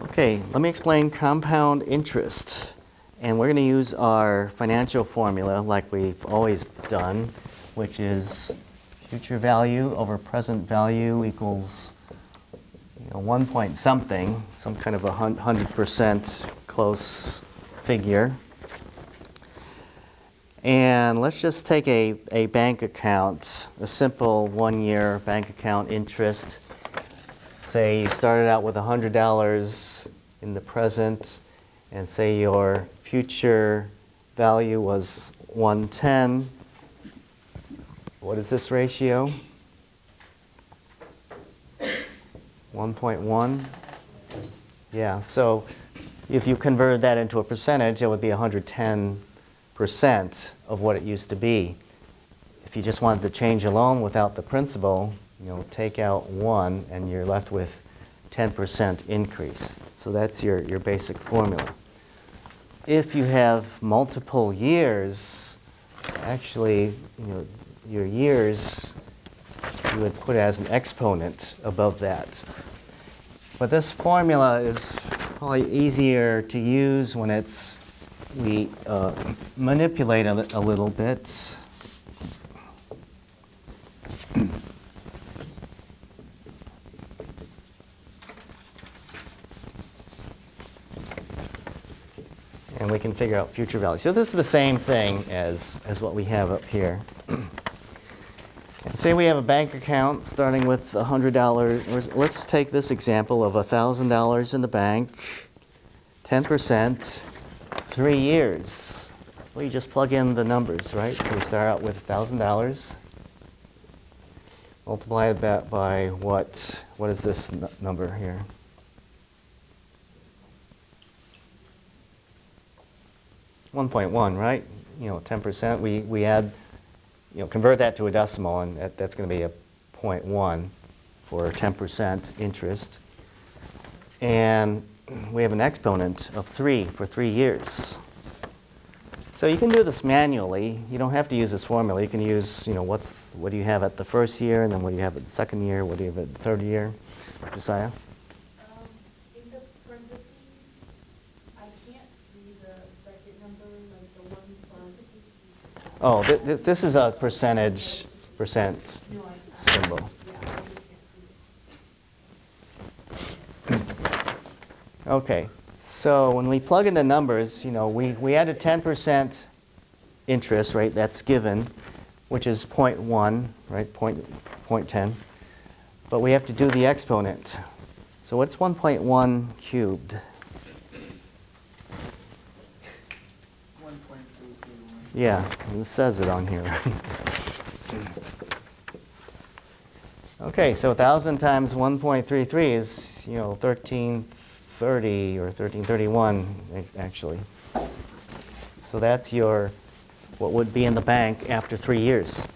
Okay, let me explain compound interest. And we're going to use our financial formula like we've always done, which is future value over present value equals 1 point something, some kind of a 100% close figure. And let's just take a bank account, a simple 1-year bank account interest. Say you started out with $100 in the present, and say your future value was 110. What is this ratio? 1.1? Yeah, so if you converted that into a percentage, it would be 110% of what it used to be. If you just wanted to change a loan without the principal, take out 1 and you're left with 10% increase. So that's your basic formula. If you have multiple years, actually, your years you would put as an exponent above that. But this formula is probably easier to use when we manipulate a little bit. And we can figure out future value. So this is the same thing as what we have up here. And say we have a bank account starting with $100. Let's take this example of $1,000 in the bank, 10%, 3 years. Well, you just plug in the numbers, right? So we start out with $1,000. Multiply that by what? What is this number here? $1.1, right? 10%. We add, convert that to a decimal, and that's going to be a 0.1 for 10% interest. And we have an exponent of 3 for 3 years. So you can do this manually. You don't have to use this formula. You can use, what do you have at the first year, and then what do you have at the second year, what do you have at the third year? Josiah? In the parentheses, I can't see the second number, like the 1 plus. Oh, this is a percent symbol. Okay, so when we plug in the numbers, we add a 10% interest rate that's given, which is 0.1, right, 0.10. But we have to do the exponent. So what's 1.1 cubed? 1.321. Yeah, it says it on here. Okay, so 1,000 times 1.33 is, 1330 or 1331, actually. So that's what would be in the bank after 3 years.